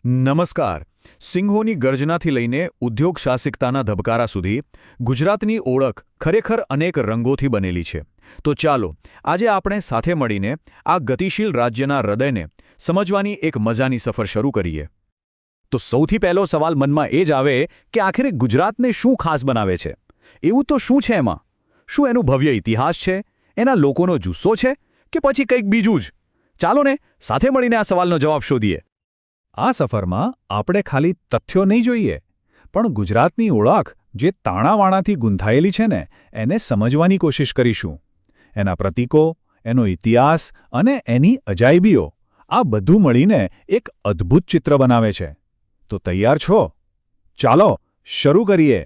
નમસ્કાર. સિંહોની ગર્જનાથી લઈને ઉદ્યોગ સાહસિકતાના ધબકારા સુધી ગુજરાતની ઓળખ ખરેખર અનેક રંગોથી બનેલી છે. તો ચાલો આજે આપણે સાથે મળીને આ ગતિશીલ રાજ્યના હૃદયને સમજવાની એક મજાની સફર શરૂ કરીએ. તો સૌથી પહેલો સવાલ મનમાં એ જ આવે કે આખરે ગુજરાતને શું ખાસ બનાવે છે? એવું તો શું છે એમાં? શું એનું ભવ્ય ઇતિહાસ છે? એના લોકોનો જુસ્સો છે? કે પછી કંઈક બીજું જ? ચાલો ને સાથે મળીને આ સવાલનો જવાબ શોધીએ. આ સફરમાં આપણે ખાલી તથ્યો નહીં જોઈએ, પણ ગુજરાતની ઓળખ જે તાણાવાણાથી ગૂંથાયેલી છે ને એને સમજવાની કોશિશ કરીશું. એના પ્રતીકો, એનો ઇતિહાસ અને એની અજાયબીઓ, આ બધું મળીને એક અદ્ભુત ચિત્ર બનાવે છે. તો તૈયાર છો? ચાલો શરૂ કરીએ.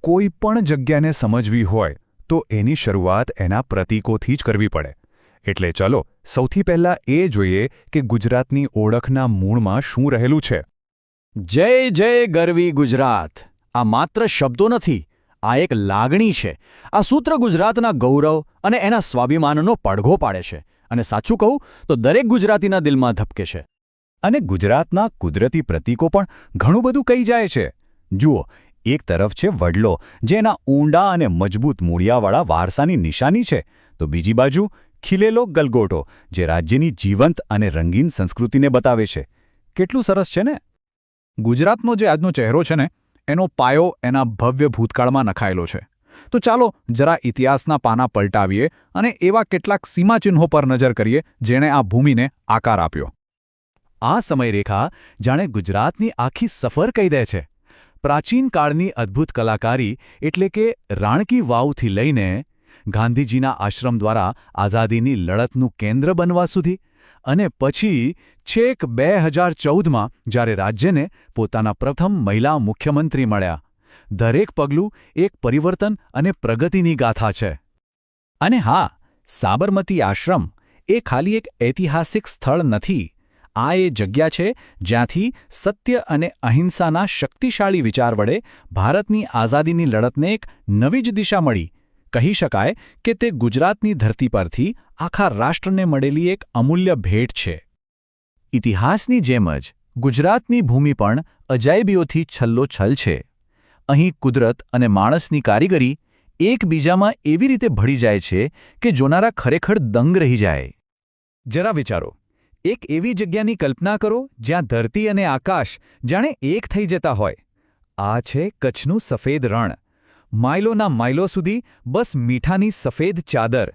કોઈ પણ જગ્યાને સમજવી હોય તો એની શરૂઆત એના પ્રતીકોથી જ કરવી પડે. એટલે ચલો સૌથી પહેલાં એ જોઈએ કે ગુજરાતની ઓળખના મૂળમાં શું રહેલું છે. જય જય ગરવી ગુજરાત. આ માત્ર શબ્દો નથી, આ એક લાગણી છે. આ સૂત્ર ગુજરાતના ગૌરવ અને એના સ્વાભિમાનનો પડઘો પાડે છે. અને સાચું કહું તો દરેક ગુજરાતીના દિલમાં ધબકે છે. અને ગુજરાતના કુદરતી પ્રતીકો પણ ઘણું બધું કહી જાય છે. જુઓ, એક તરફ છે વડલો, જે એના ઊંડા અને મજબૂત મૂળિયાવાળા વારસાની નિશાની છે, તો બીજી બાજુ ખીલેલો ગલગોટો, જે રાજ્યની જીવંત અને રંગીન સંસ્કૃતિને બતાવે છે. કેટલું સરસ છે ને! ગુજરાતનો જે આજનો ચહેરો છે ને, એનો પાયો એના ભવ્ય ભૂતકાળમાં નખાયેલો છે. તો ચાલો જરા ઇતિહાસના પાના પલટાવીએ અને એવા કેટલાક સીમાચિહ્નો પર નજર કરીએ જેણે આ ભૂમિને આકાર આપ્યો. આ સમયરેખા જાણે ગુજરાતની આખી સફર કહી દે છે. પ્રાચીન કાળની અદ્ભુત કલાકારી એટલે કે રાણકી વાવથી લઈને ગાંધીજીના આશ્રમ દ્વારા આઝાદીની લડતનું કેન્દ્ર બનવા સુધી, અને પછી છેક 2014માં જ્યારે રાજ્યને પોતાના પ્રથમ મહિલા મુખ્યમંત્રી મળ્યા, દરેક પગલું એક પરિવર્તન અને પ્રગતિની ગાથા છે. અને હા, સાબરમતી આશ્રમ એ ખાલી એક ઐતિહાસિક સ્થળ નથી. આ એ જગ્યા છે જ્યાંથી સત્ય અને અહિંસાના શક્તિશાળી વિચાર વડે ભારતની આઝાદીની લડતને એક નવી જ દિશા મળી. કહી શકાય કે તે ગુજરાતની ધરતી પરથી આખા રાષ્ટ્રને મળેલી એક અમૂલ્ય ભેટ છે. ઇતિહાસની જેમ જ ગુજરાતની ભૂમિ પણ અજાયબીઓથી છલ્લોછલ છે. અહીં કુદરત અને માણસની કારીગરી એકબીજામાં એવી રીતે ભળી જાય છે કે જોનારા ખરેખર દંગ રહી જાય. જરા વિચારો, એક એવી જગ્યાની કલ્પના કરો જ્યાં ધરતી અને આકાશ જાણે એક થઈ જતા હોય. આ છે કચ્છનું સફેદ રણ. માઇલોના માઇલો સુધી બસ મીઠાની સફેદ ચાદર.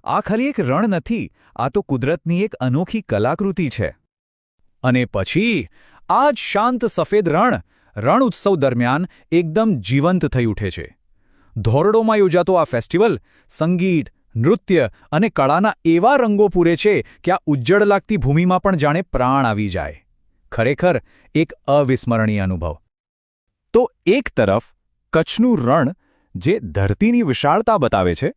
આ ખાલી એક રણ નથી, આ તો કુદરતની એક અનોખી કલાકૃતિ છે. અને પછી આ જ શાંત સફેદ રણ ઉત્સવ દરમિયાન એકદમ જીવંત થઈ ઉઠે છે. ધોરડોમાં યોજાતો આ ફેસ્ટિવલ સંગીત, નૃત્ય અને કળાના એવા રંગો પૂરે છે કે આ ઉજ્જડ લાગતી ભૂમિમાં પણ જાણે પ્રાણ આવી જાય. ખરેખર એક અવિસ્મરણીય અનુભવ. તો એક તરફ કચ્છનું રણ જે ધરતીની વિશાળતા બતાવે છે,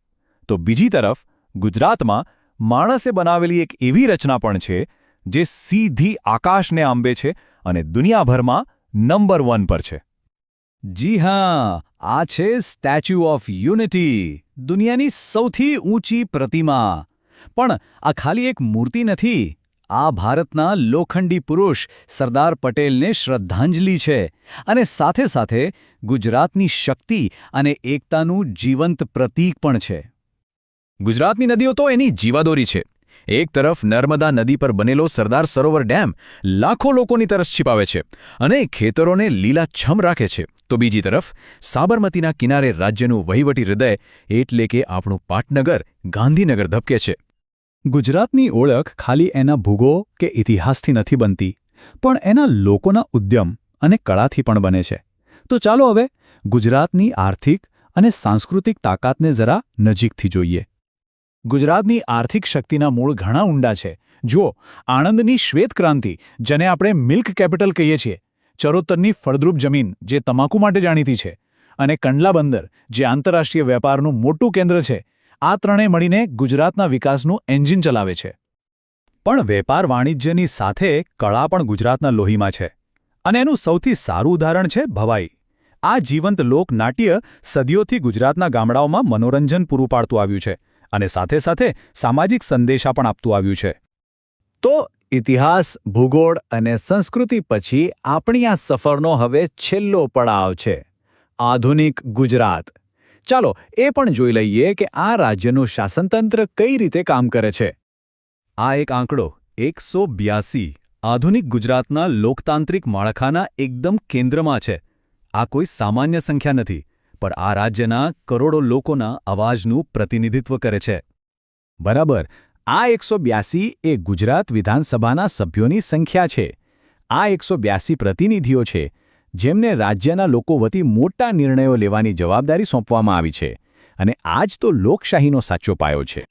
તો બીજી તરફ ગુજરાતમાં માણસે બનાવેલી એક એવી રચના પણ છે જે સીધી આકાશને આંબે છે અને દુનિયાભરમાં નંબર 1 પર છે. જી હા, આ છે સ્ટેચ્યુ ઓફ યુનિટી, દુનિયાની સૌથી ઊંચી પ્રતિમા. પણ આ ખાલી એક મૂર્તિ નથી. આ ભારતના લોખંડી પુરુષ સરદાર પટેલને શ્રદ્ધાંજલિ છે, અને સાથે સાથે ગુજરાતની શક્તિ અને એકતાનું જીવંત પ્રતીક પણ છે. ગુજરાતની નદીઓ તો એની જીવાદોરી છે. એક તરફ નર્મદા નદી પર બનેલો સરદાર સરોવર ડેમ લાખો લોકોની તરસ छिपाવે છે અને ખેતરોને લીલાછમ રાખે છે, તો બીજી તરફ સાબરમતીના કિનારે રાજ્યનું વહીવટી હૃદય એટલે કે આપણું પાટનગર ગાંધીનગર ધબકે છે. ગુજરાતની ઓળખ ખાલી એના ભૂગો કે ઇતિહાસથી નથી બનતી, પણ એના લોકોના ઉદ્યમ અને કળાથી પણ બને છે. તો ચાલો હવે ગુજરાતની આર્થિક અને સાંસ્કૃતિક તાકાતને જરા નજીકથી જોઈએ. ગુજરાતની આર્થિક શક્તિના મૂળ ઘણા ઊંડા છે. જુઓ, આણંદની શ્વેતક્રાંતિ, જેને આપણે મિલ્ક કેપિટલ કહીએ છીએ, ચરોતરની ફળદ્રુપ જમીન જે તમાકુ માટે જાણીતી છે, અને કંડલા બંદર જે આંતરરાષ્ટ્રીય વેપારનું મોટું કેન્દ્ર છે, આ ત્રણેય મળીને ગુજરાતના વિકાસનું એન્જિન ચલાવે છે. પણ વેપાર વાણિજ્યની સાથે કળા પણ ગુજરાતના લોહીમાં છે. અને એનું સૌથી સારું ઉદાહરણ છે ભવાઈ. આ જીવંત લોકનાટ્ય સદીઓથી ગુજરાતના ગામડાઓમાં મનોરંજન પૂરું પાડતું આવ્યું છે અને સાથે સાથે સામાજિક સંદેશા પણ આપતું આવ્યું છે. તો ઇતિહાસ, ભૂગોળ અને સંસ્કૃતિ પછી આપણી આ સફરનો હવે છેલ્લો પડાવ છે આધુનિક ગુજરાત. ચાલો એ પણ જોઈ લઈએ કે આ રાજ્યનું શાસનતંત્ર કઈ રીતે કામ કરે છે. આ એક આંકડો 182 આધુનિક ગુજરાતના લોકતાંત્રિક માળખાના એકદમ કેન્દ્રમાં છે. આ કોઈ સામાન્ય સંખ્યા નથી, પણ આ રાજ્યના કરોડો લોકોના અવાજનું પ્રતિનિધિત્વ કરે છે. બરાબર. આ 182 એ ગુજરાત વિધાનસભાના સભ્યોની સંખ્યા છે. આ 182 પ્રતિનિધિઓ છે જેમને રાજ્યના લોકો વતી મોટા નિર્ણયો લેવાની જવાબદારી સોંપવામાં આવી છે. અને આ જ તો લોકશાહીનો સાચો પાયો છે.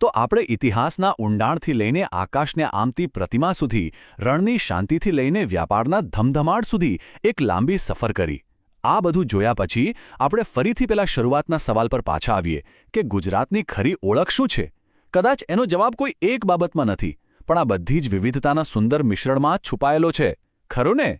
તો આપણે ઇતિહાસના ઊંડાણથી લઈને આકાશને આમતી પ્રતિમા સુધી, રણની શાંતિથી લઈને વ્યાપારના ધમધમાટ સુધી એક લાંબી સફર કરી. આ બધું જોયા પછી આપણે ફરીથી પેલા શરૂઆતના સવાલ પર પાછા આવીએ કે ગુજરાતની ખરી ઓળખ શું છે? કદાચ એનો જવાબ કોઈ એક બાબતમાં નથી, પણ આ બધી જ વિવિધતાના સુંદર મિશ્રણમાં છુપાયેલો છે. ખરું ને?